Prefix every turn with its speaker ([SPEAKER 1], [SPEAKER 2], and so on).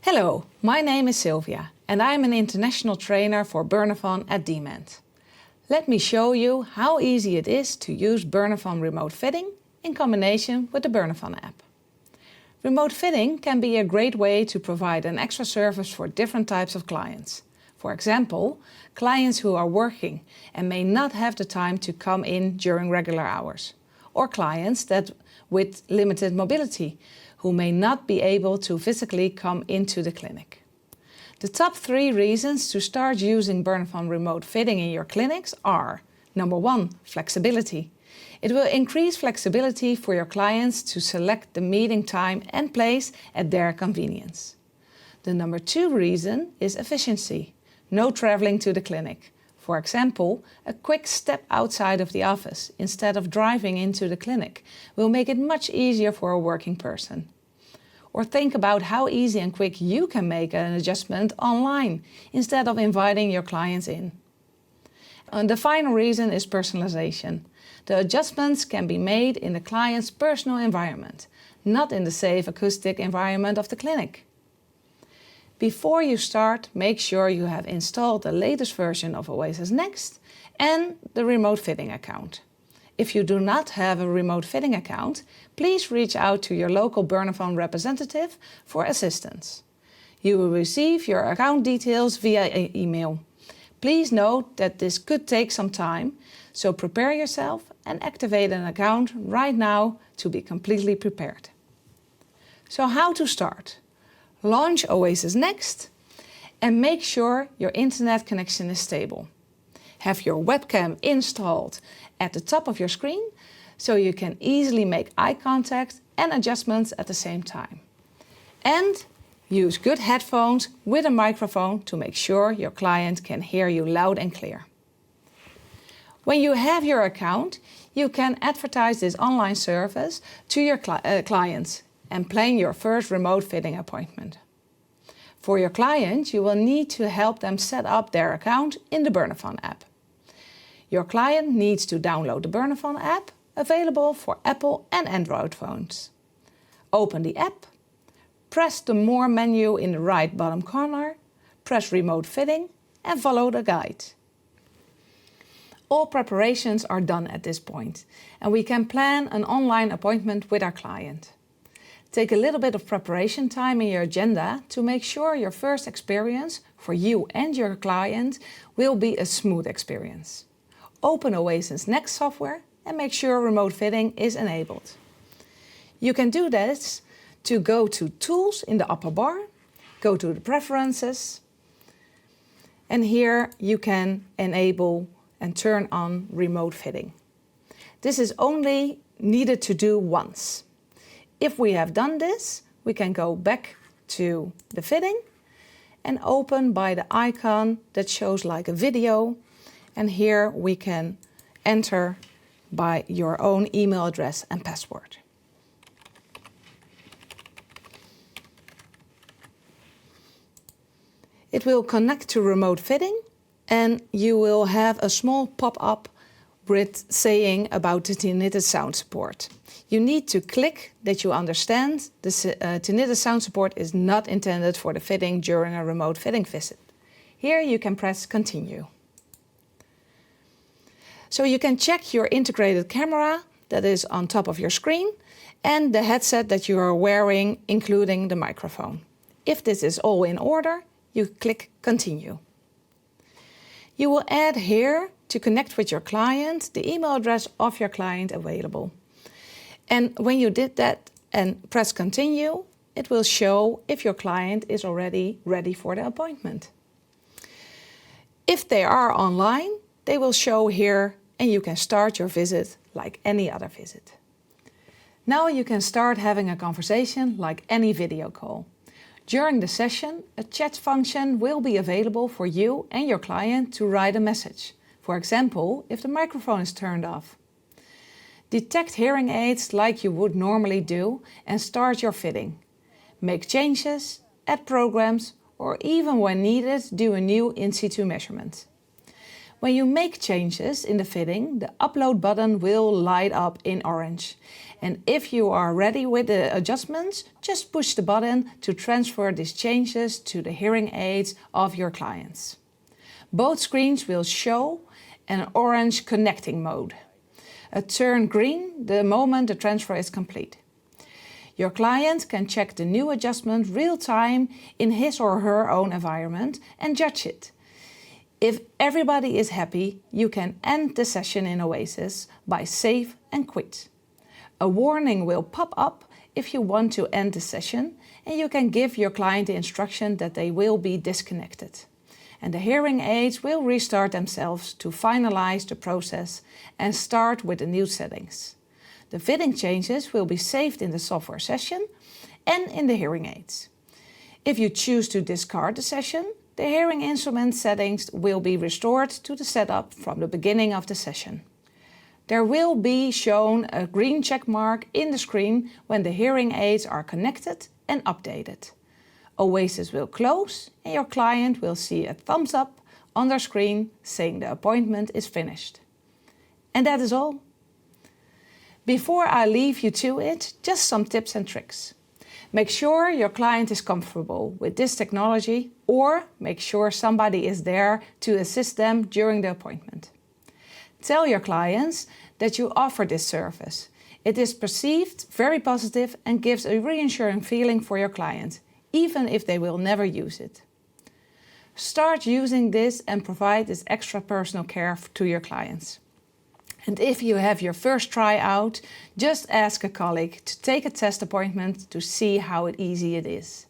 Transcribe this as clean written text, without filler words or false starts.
[SPEAKER 1] Hello, my name is Sylvia and I am an international trainer for Bernafon at Demand. Let me show you how easy it is to use Bernafon remote fitting in combination with the Bernafon app. Remote fitting can be a great way to provide an extra service for different types of clients. For example, clients who are working and may not have the time to come in during regular hours, or clients with limited mobility who may not be able to physically come into the clinic. The top 3 reasons to start using Bernafon remote fitting in your clinics are: number 1, flexibility. It will increase flexibility for your clients to select the meeting time and place at their convenience. The number 2 reason is efficiency. No traveling to the clinic. For example, a quick step outside of the office instead of driving into the clinic will make it much easier for a working person. Or think about how easy and quick you can make an adjustment online instead of inviting your clients in. And the final reason is personalization. The adjustments can be made in the client's personal environment, not in the safe acoustic environment of the clinic. Before you start, make sure you have installed the latest version of Oasis Next and the remote fitting account. If you do not have a remote fitting account, please reach out to your local Bernafon representative for assistance. You will receive your account details via email. Please note that this could take some time, so prepare yourself and activate an account right now to be completely prepared. So how to start? Launch Oasis Next and make sure your internet connection is stable. Have your webcam installed at the top of your screen so you can easily make eye contact and adjustments at the same time. And use good headphones with a microphone to make sure your client can hear you loud and clear. When you have your account, you can advertise this online service to your clients and plan your first remote fitting appointment. For your client, you will need to help them set up their account in the Bernafon app. Your client needs to download the Bernafon app, available for Apple and Android phones. Open the app, press the More menu in the right bottom corner, press Remote Fitting and follow the guide. All preparations are done at this point and we can plan an online appointment with our client. Take a little bit of preparation time in your agenda to make sure your first experience for you and your client will be a smooth experience. Open Oasis Next software and make sure remote fitting is enabled. You can do this to go to Tools in the upper bar, go to the Preferences, and here you can enable and turn on remote fitting. This is only needed to do once. If we have done this, we can go back to the fitting and open by the icon that shows like a video. And here we can enter by your own email address and password. It will connect to remote fitting and you will have a small pop-up with saying about the tinnitus sound support. You need to click that you understand the tinnitus sound support is not intended for the fitting during a remote fitting visit. Here you can press Continue. So you can check your integrated camera that is on top of your screen and the headset that you are wearing, including the microphone. If this is all in order, you click Continue. You will add here to connect with your client the email address of your client available. And when you did that and press Continue, it will show if your client is already ready for the appointment. If they are online, they will show here and you can start your visit like any other visit. Now you can start having a conversation like any video call. During the session, a chat function will be available for you and your client to write a message. For example, if the microphone is turned off. Detect hearing aids like you would normally do and start your fitting. Make changes, add programs, or even when needed, do a new in situ measurement. When you make changes in the fitting, the upload button will light up in orange. And if you are ready with the adjustments, just push the button to transfer these changes to the hearing aids of your clients. Both screens will show an orange connecting mode. It turns green the moment the transfer is complete. Your client can check the new adjustment real time in his or her own environment and judge it. If everybody is happy, you can end the session in Oasis by save and quit. A warning will pop up if you want to end the session, and you can give your client the instruction that they will be disconnected. And the hearing aids will restart themselves to finalize the process and start with the new settings. The fitting changes will be saved in the software session and in the hearing aids. If you choose to discard the session, the hearing instrument settings will be restored to the setup from the beginning of the session. There will be shown a green check mark in the screen when the hearing aids are connected and updated. Oasis will close and your client will see a thumbs up on their screen saying the appointment is finished. And that is all. Before I leave you to it, just some tips and tricks. Make sure your client is comfortable with this technology, or make sure somebody is there to assist them during the appointment. Tell your clients that you offer this service. It is perceived very positive and gives a reassuring feeling for your client, even if they will never use it. Start using this and provide this extra personal care to your clients. And if you have your first try out, just ask a colleague to take a test appointment to see how easy it is.